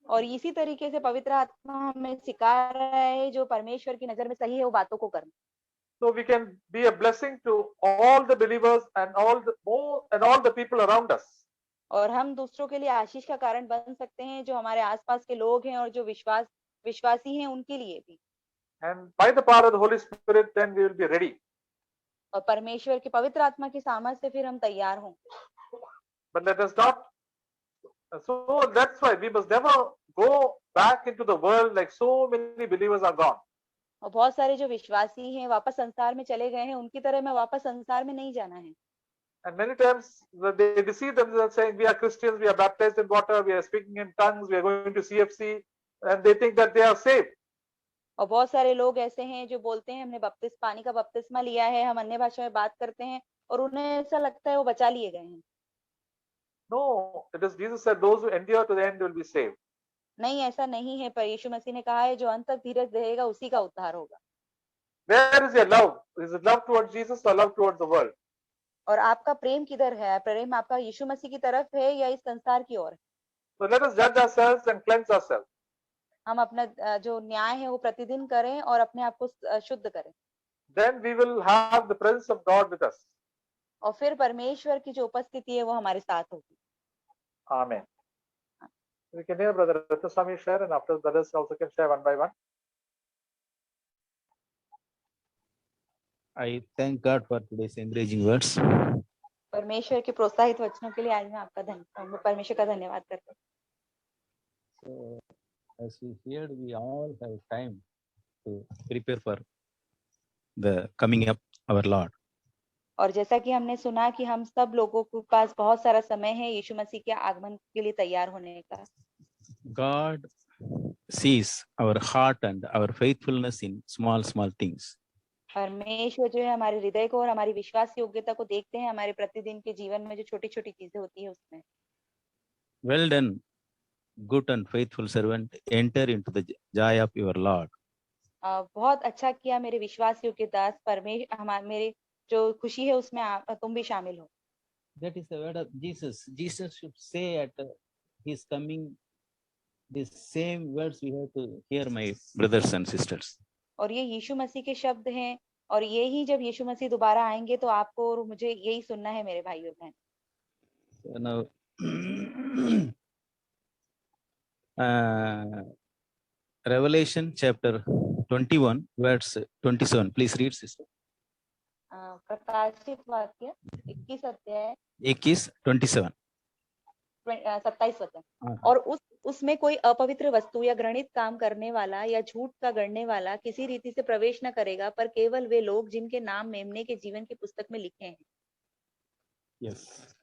और इसी तरीके से पवित्र आत्मा हमें सिखा रहा है जो परमेश्वर की नजर में सही है वो बातों को करना। So we can be a blessing to all the believers and all the people around us. और हम दूसरों के लिए आशीष का कारण बन सकते हैं, जो हमारे आसपास के लोग हैं और जो विश्वासी हैं उनके लिए भी। And by the power of the Holy Spirit, then we will be ready. और परमेश्वर के पवित्र आत्मा की सामर्थ से फिर हम तैयार हों। But let us not. So that's why we must never go back into the world like so many believers are gone. और बहुत सारे जो विश्वासी हैं वापस संसार में चले गए हैं, उनकी तरह मैं वापस संसार में नहीं जाना है। And many times they deceive themselves saying we are Christians, we are baptized in water, we are speaking in tongues, we are going to CFC, and they think that they are saved. और बहुत सारे लोग ऐसे हैं जो बोलते हैं हमने पानी का बपतिस्मा लिया है, हम अन्य भाषा में बात करते हैं और उन्हें ऐसा लगता है वो बचा लिए गए हैं। No, it is Jesus said those who endure to the end will be saved. नहीं, ऐसा नहीं है, पर यीशु मसीह ने कहा है जो अंत तक धीरज धरेगा उसी का उद्धार होगा। Where is your love? Is it love towards Jesus or love towards the world? और आपका प्रेम किधर है? प्रेम आपका यीशु मसीह की तरफ है या इस संसार की ओर? So let us judge ourselves and cleanse ourselves. हम अपना जो न्याय है वो प्रतिदिन करें और अपने आप को शुद्ध करें। Then we will have the presence of God with us. और फिर परमेश्वर की जो उपस्थिति है वो हमारे साथ होगी। Amen. We can hear Brother Rathaswamy share, and after brothers also can share one by one. I thank God for today's encouraging words. परमेश्वर के प्रोत्साहित वचनों के लिए आज मैं परमेश्वर का धन्यवाद करता हूँ। So, as we heard, we all have time to prepare for the coming up our Lord. और जैसा कि हमने सुना कि हम सब लोगों के पास बहुत सारा समय है यीशु मसीह के आगमन के लिए तैयार होने का। God sees our heart and our faithfulness in small things. परमेश्वर जो है हमारे हृदय को और हमारी विश्वास योग्यता को देखते हैं, हमारे प्रतिदिन के जीवन में जो छोटी-छोटी चीजें होती है उसमें। Well done, good and faithful servant, enter into the joy of your Lord. बहुत अच्छा किया मेरे विश्वास योग्य दास, मेरे जो खुशी है उसमें तुम भी शामिल हो। That is the word of Jesus. Jesus should say at his coming these same words we have to hear, my brothers and sisters. और ये यीशु मसीह के शब्द हैं और ये ही जब यीशु मसीह दोबारा आएंगे तो आपको और मुझे यही सुनना है मेरे भाई और बहन। So now Revelation chapter 21 verse 27. Please read, sister. प्रकाशित वाक्य 21 अध्याय 27. 27 वचन। और उसमें कोई अपवित्र वस्तु या घृणित काम करने वाला या झूठ का गढ़ने वाला किसी रीति से प्रवेश न करेगा, पर केवल वे लोग जिनके नाम मेमने के जीवन की पुस्तक में लिखे हैं। Yes.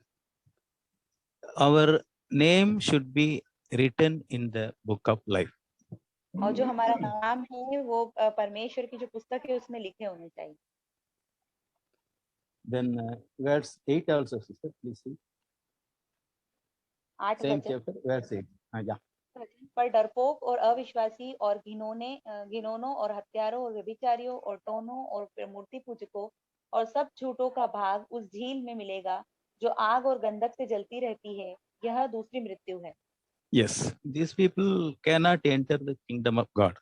Our name should be written in the book of life. और जो हमारा नाम है वो परमेश्वर की जो पुस्तक है उसमें लिखे होने चाहिए। Then verse 8 also, sister, please see. 8 Same वचन। chapter, verse 8. Yeah. पर डरपोक और अविश्वासी और घिनौनों और हत्यारों और व्यभिचारियों और टोनों और मूर्ति पूजकों और सब झूठों का भाग उस झील में मिलेगा जो आग और गंधक से जलती रहती है। यह दूसरी मृत्यु है। Yes, these people cannot enter the kingdom of God.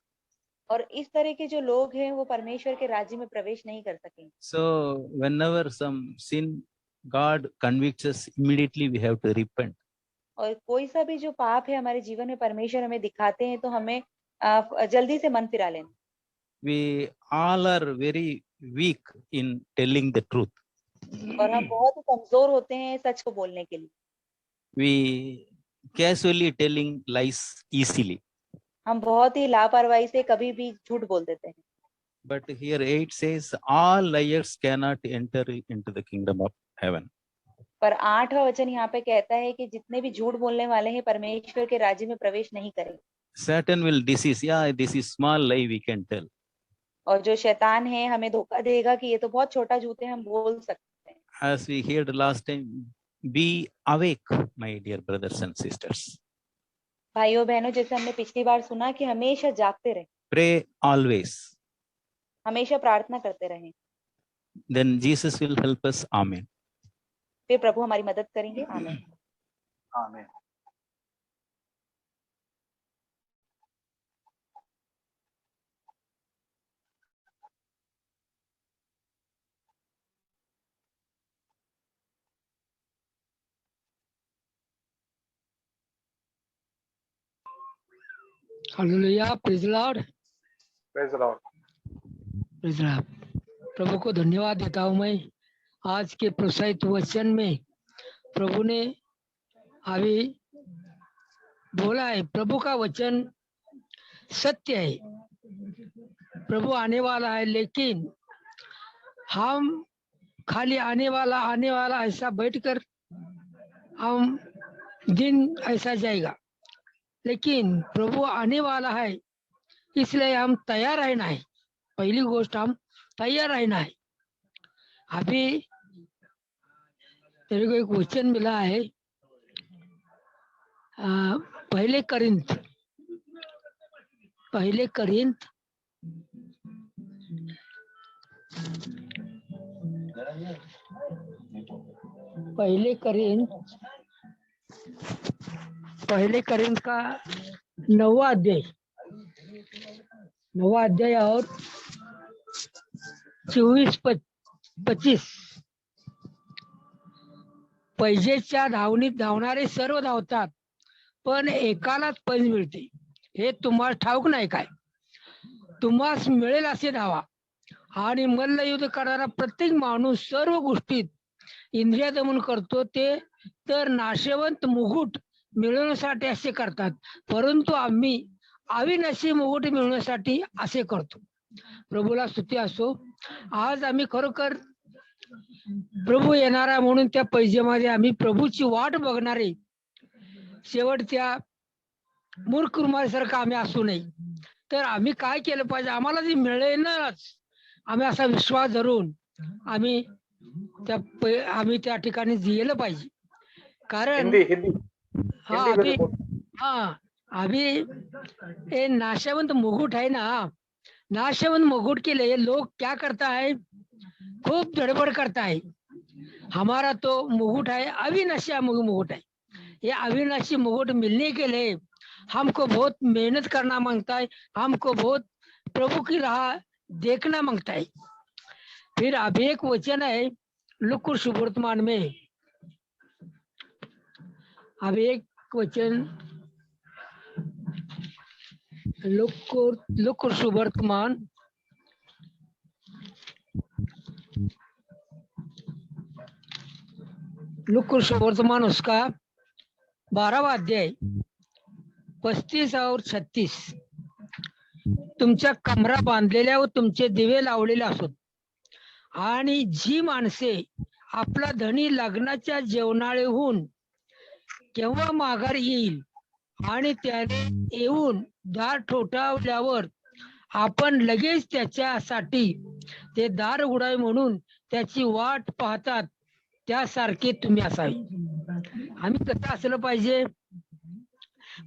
और इस तरह के जो लोग हैं वो परमेश्वर के राज्य में प्रवेश नहीं कर सकेंगे। So whenever some sin God convicts us, immediately we have to repent. और कोई सा भी जो पाप है हमारे जीवन में परमेश्वर हमें दिखाते हैं तो हमें जल्दी से मन फिरा लेना। We all are very weak in telling the truth. और हम बहुत ही कमजोर होते हैं सच को बोलने के लिए। We casually telling lies easily. हम बहुत ही लापरवाही से कभी भी झूठ बोल देते हैं। But here 8 says, all liars cannot enter into the kingdom of heaven. पर 8वां वचन यहाँ पे कहता है कि जितने भी झूठ बोलने वाले हैं परमेश्वर के राज्य में प्रवेश नहीं करेंगे। Satan will deceive. Yeah, this is small lie we can tell. और जो शैतान है हमें धोखा देगा कि ये तो बहुत छोटा झूठ है, हम बोल सकते हैं। As we heard last time, be awake, my dear brothers and sisters. भाइयों बहनों, जैसे हमने पिछली बार सुना कि हमेशा जागते रहें, Pray always. हमेशा प्रार्थना करते रहें, Then Jesus will help us. Amen. फिर प्रभु हमारी मदद करेंगे। आमीन। Amen. Hallelujah, praise Lord, Praise the Lord. Praise Lord. प्रभु को धन्यवाद देता हूँ मैं। आज के प्रोत्साहित वचन में प्रभु ने अभी बोला है, प्रभु का वचन सत्य है। प्रभु आने वाला है, लेकिन हम खाली आने वाला ऐसा बैठकर हम दिन ऐसा जाएगा, लेकिन प्रभु आने वाला है, इसलिए हम तैयार रहना है। पहली गोष्ट हम तैयार रहना है। अभी तेरे को एक वचन मिला है, पहले करिंथ का 9वां अध्याय और 24-25। पैजेच्या धावणीत धावणारे सर्व धावतात, पण एकालाच पैज मिळते, हे तुम्हाला ठाऊक नाही काय? तुम्हास मिळेल असे धावा, आणि मल्लयुद्ध करणारा प्रत्येक माणूस सर्व गोष्टीत इंद्रिय दमन करतो, ते तर नाशवंत मुकुट मिळवण्यासाठी असे करतात, परंतु आम्ही अविनाशी मुकुट मिळवण्यासाठी असे करतो। प्रभूला स्तुती असो। आज आम्ही खरोखर प्रभू येणारा म्हणून त्या पैजेमध्ये आम्ही प्रभूची वाट बघणारे शेवटच्या मूर्ख रुमासारखं आम्ही असू नये। तर आम्ही काय केलं पाहिजे? आम्हाला जे मिळेलच आम्ही असा विश्वास धरून आम्ही त्या ठिकाणी गेलं पाहिजे। कारण अभी ये नाशवंत मुकुट है ना, नाशवंत मुकुट के लिए लोग क्या करता है? खूब गड़बड़ करता है। हमारा तो मुकुट है अविनाशी मुकुट है। ये अविनाशी मुकुट मिलने के लिए हमको बहुत मेहनत करना मांगता है, हमको बहुत प्रभु की राह देखना मांगता है। फिर अब एक वचन है लूका सुवर्तमान में, अब एक वचन लूका सुवर्तमान उसका 12वां अध्याय 35 और 36। तुमच्या कमरा बांधलेल्या व तुमचे दिवे लावलेले असोत, आणि जी माणसे आपला धनी लग्नाच्या जेवणाळेहून केव्हा माघारी येईल, आणि त्याने येऊन दार ठोठावल्यावर आपण लगेच त्याच्यासाठी ते दार उघडावे म्हणून त्याची वाट पाहतात, त्यासारखे तुम्ही असावे। आम्ही कसं असलं पाहिजे?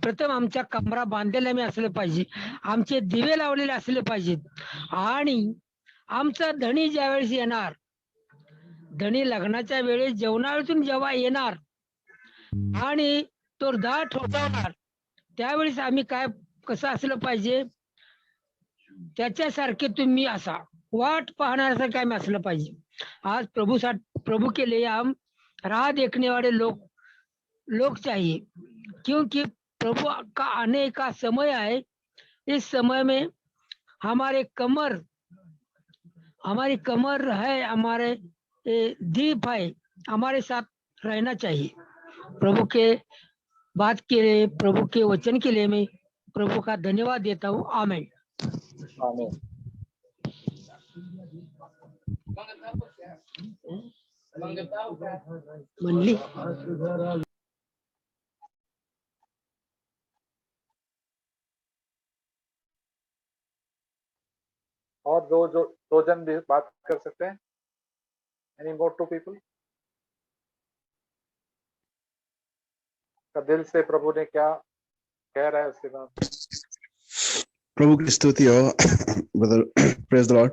प्रथम आमच्या कमरा बांधलेला मी असलं पाहिजे, आमचे दिवे लावलेले असले पाहिजेत, आणि आमचा धनी ज्यावेळेस येणार, धनी लग्नाच्या वेळेस जेवणातून जेव्हा येणार आणि तो दार ठोठावणार, त्यावेळेस आम्ही कसं असलं पाहिजे? त्याच्यासारखे तुम्ही असा वाट पाहण्यासारखं आम्ही असलं पाहिजे। आज प्रभु के लिए हम राह देखने वाले लोग चाहिए, क्योंकि प्रभु का आने का समय है। इस समय में हमारी कमर है, हमारे दीप है, हमारे साथ रहना चाहिए। प्रभु के बात के लिए, प्रभु के वचन के लिए मैं प्रभु का धन्यवाद देता हूँ। आमीन। आमीन। मंडली और दो जन भी बात कर सकते हैं। Any more two people? का दिल से प्रभु ने क्या कह रहा है उसके बाद। प्रभु की स्तुति हो। Brother, praise the Lord.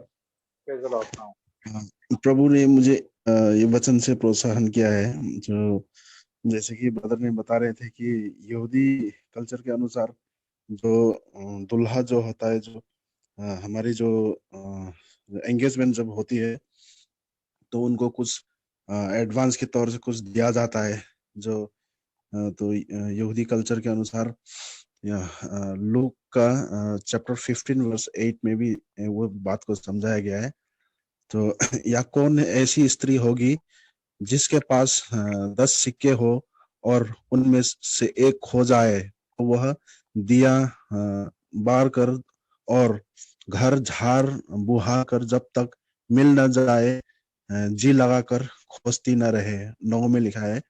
Praise the Lord. Now प्रभु ने मुझे ये वचन से प्रोत्साहन किया है, जो जैसे कि ब्रदर ने बता रहे थे कि यहूदी कल्चर के अनुसार जो दुल्हा जो होता है, जो हमारी जो एंगेजमेंट जब होती है तो उनको कुछ एडवांस के तौर से कुछ दिया जाता है। जो तो यहूदी कल्चर के अनुसार लूक का चैप्टर 15 वर्स 8 में भी वो बात को समझाया गया है। तो या कौन ऐसी स्त्री होगी जिसके पास 10 सिक्के हो और उनमें से एक खो जाए, तो वह दिया बार कर और घर झाड़ बुहा कर जब तक मिल न जाए जी लगाकर खोजती न रहे। 9 में लिखा है।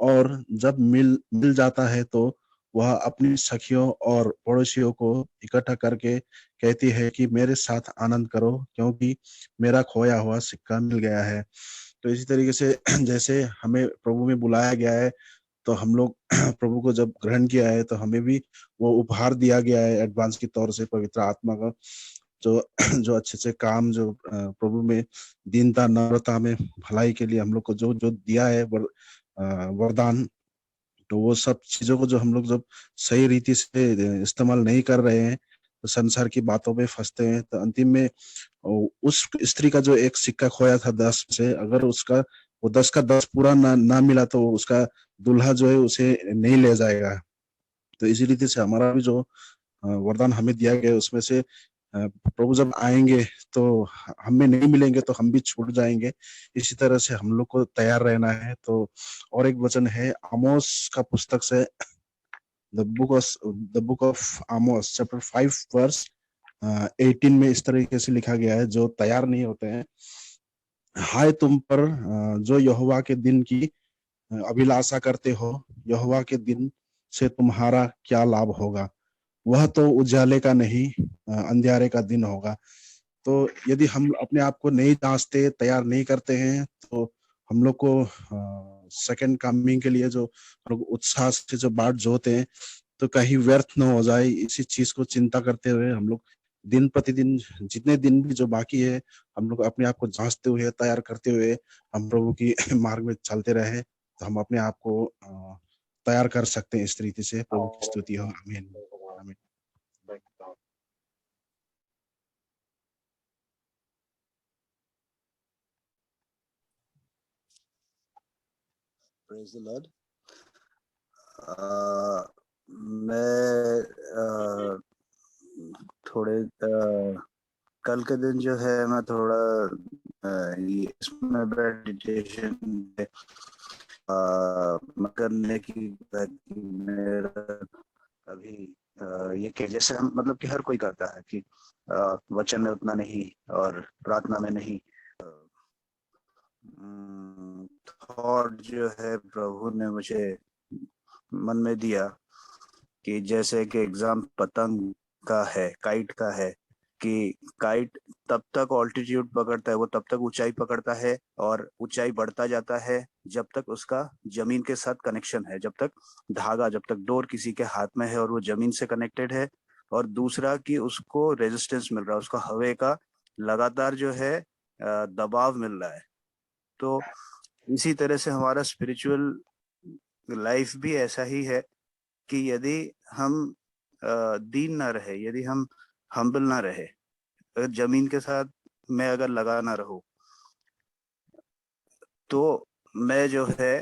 और जब मिल जाता है तो वह अपनी सखियों और पड़ोसियों को इकट्ठा करके कहती है कि मेरे साथ आनंद करो, क्योंकि मेरा खोया हुआ सिक्का मिल गया है। तो इसी तरीके से जैसे हमें प्रभु में बुलाया गया है, तो हम लोग प्रभु को जब ग्रहण किया है तो हमें भी वो उपहार दिया गया है एडवांस के तौर से, पवित्र आत्मा का जो जो अच्छे से काम, जो प्रभु में दीनता नम्रता में भलाई के लिए हम लोग को जो जो दिया है वरदान, तो वो सब चीजों को जो हम लोग जब सही रीति से इस्तेमाल नहीं कर रहे हैं तो संसार की बातों में फंसते हैं। तो अंतिम में उस स्त्री का जो एक सिक्का खोया था 10 से, अगर उसका वो 10 का 10 पूरा ना मिला तो उसका दूल्हा जो है उसे नहीं ले जाएगा। तो इसी रीति से हमारा भी जो वरदान हमें दिया गया है उसमें से प्रभु जब आएंगे तो हमें नहीं मिलेंगे तो हम भी छूट जाएंगे। इसी तरह से हम लोग को तैयार रहना है। तो और एक वचन है आमोस का पुस्तक से, the book of Amos chapter 5 verse 18 में इस तरीके से लिखा गया है, जो तैयार नहीं होते हैं, हाय तुम पर जो यहोवा के दिन की अभिलाषा करते हो, यहोवा के दिन से तुम्हारा क्या लाभ होगा, वह तो उजाले का नहीं अंधियारे का दिन होगा। तो यदि हम अपने आप को नहीं जांचते, तैयार नहीं करते हैं, तो हम लोग को सेकंड कमिंग के लिए जो हम लोग उत्साह से जो बाट जोते हैं तो कहीं व्यर्थ न हो जाए, इसी चीज को चिंता करते हुए हम लोग दिन प्रतिदिन जितने दिन भी जो बाकी है हम लोग अपने आप को जांचते हुए, तैयार करते हुए हम प्रभु की मार्ग में चलते रहे, तो हम अपने आप को तैयार कर सकते हैं। इस तरीके से प्रभु की स्तुति हो। आमीन। आमीन। Praise the Lord. मैं थोड़े कल के दिन जो है मैं थोड़ा इसमें मेडिटेशन करने की मेरा अभी ये कि जैसे हम मतलब कि हर कोई करता है कि वचन में उतना नहीं और प्रार्थना में नहीं, थॉट जो है प्रभु ने मुझे मन में दिया कि जैसे कि एग्जाम पतंग का है, काइट का है, कि काइट तब तक ऑल्टीट्यूड पकड़ता है, वो तब तक ऊंचाई पकड़ता है और ऊंचाई बढ़ता जाता है जब तक उसका जमीन के साथ कनेक्शन है, जब तक धागा, जब तक डोर किसी के हाथ में है और वो जमीन से कनेक्टेड है, और दूसरा कि उसको रेजिस्टेंस मिल रहा है, उसका हवा का लगातार जो है दबाव मिल रहा है। तो इसी तरह से हमारा स्पिरिचुअल लाइफ भी ऐसा ही है कि यदि हम दीन ना रहे, यदि हम हम्बल ना रहे, अगर जमीन के साथ मैं अगर लगा ना रहूं, तो मैं जो है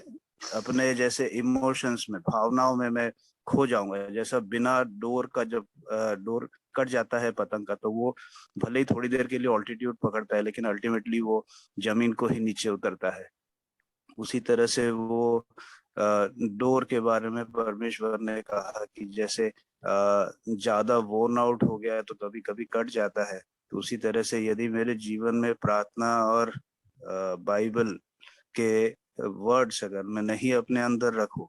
अपने जैसे इमोशंस में, भावनाओं में मैं खो जाऊंगा। जैसा बिना डोर का, जब डोर कट जाता है पतंग का, तो वो भले ही थोड़ी देर के लिए ऑल्टीट्यूड पकड़ता है, लेकिन अल्टीमेटली वो जमीन को ही नीचे उतरता है। उसी तरह से वो डोर के बारे में परमेश्वर ने कहा कि जैसे ज्यादा वोर्न आउट हो गया है तो कभी कभी कट जाता है, तो उसी तरह से यदि मेरे जीवन में प्रार्थना और बाइबल के वर्ड्स अगर मैं नहीं अपने अंदर रखूं,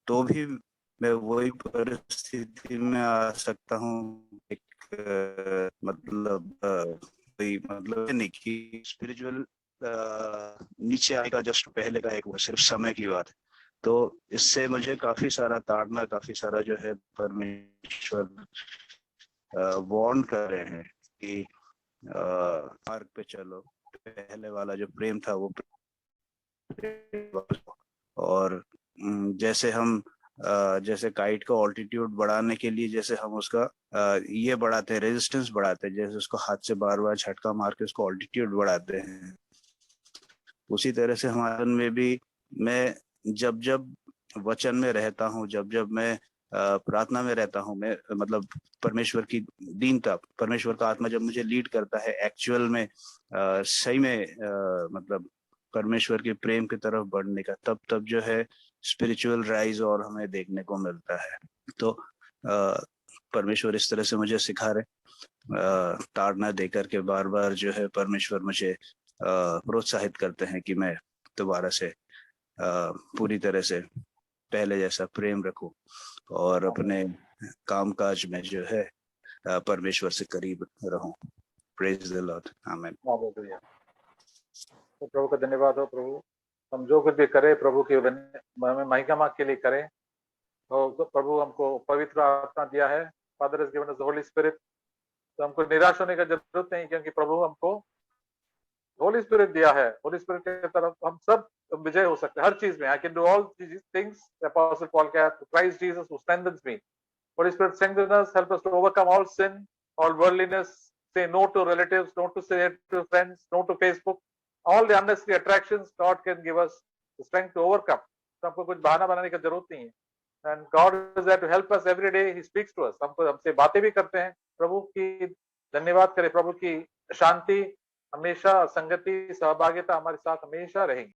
तो भी मैं वही परिस्थिति में आ सकता हूँ। मतलब नहीं कि स्पिरिचुअल नीचे आएगा जस्ट पहले का एक वो सिर्फ समय की बात है। तो इससे मुझे काफी सारा ताड़ना, काफी सारा जो है परमेश्वर वार्न कर रहे हैं कि मार्ग पे चलो, पहले वाला जो प्रेम था वो और जैसे हम जैसे काइट का ऑल्टीट्यूड बढ़ाने के लिए जैसे हम उसका ये बढ़ाते हैं, रेजिस्टेंस बढ़ाते हैं, जैसे उसको हाथ से बार बार झटका मार के उसको ऑल्टीट्यूड बढ़ाते हैं, उसी तरह से हमारे में भी मैं जब जब वचन में रहता हूँ, जब जब मैं प्रार्थना में रहता हूँ, मैं मतलब परमेश्वर की दीनता, परमेश्वर का आत्मा जब मुझे लीड करता है एक्चुअल में सही में मतलब परमेश्वर के प्रेम की तरफ बढ़ने का, तब तब जो है स्पिरिचुअल राइज और हमें देखने को मिलता है। तो परमेश्वर इस तरह से मुझे सिखा रहे, ताड़ना देकर के बार बार जो है परमेश्वर मुझे प्रोत्साहित करते हैं कि मैं दोबारा से पूरी तरह से पहले जैसा प्रेम रखूं और अपने कामकाज में जो है परमेश्वर से करीब रहूं। प्रेज द लॉर्ड, आमीन। हालेलुया। तो प्रभु का धन्यवाद हो। प्रभु हम जो कुछ भी करें प्रभु की महिमा के लिए करें। तो प्रभु हमको पवित्र आत्मा दिया है, father has given us the Holi spirit. तो हमको निराश होने का जरूरत नहीं, क्योंकि प्रभु हमको होली स्पिरिट दिया है। होली स्पिरिट के तरफ हम सब विजय हो सकते हैं हर चीज में। I can do all things the apostle Paul कहता है, Christ Jesus who strengthens me. Holy spirit strengthens us, help us to overcome all sin, all वर्ldliness, say no to relatives, no to say to friends, no to Facebook, all the unnecessary attractions. God can give us the strength to overcome. तो हमको कुछ बहाना बनाने की जरूरत नहीं है। And God is there to help us every day. He speaks to us. हमको हमसे बातें भी करते हैं। प्रभु की धन्यवाद करें। प्रभु की शांति हमेशा, संगति, सहभागिता हमारे साथ हमेशा रहेंगी।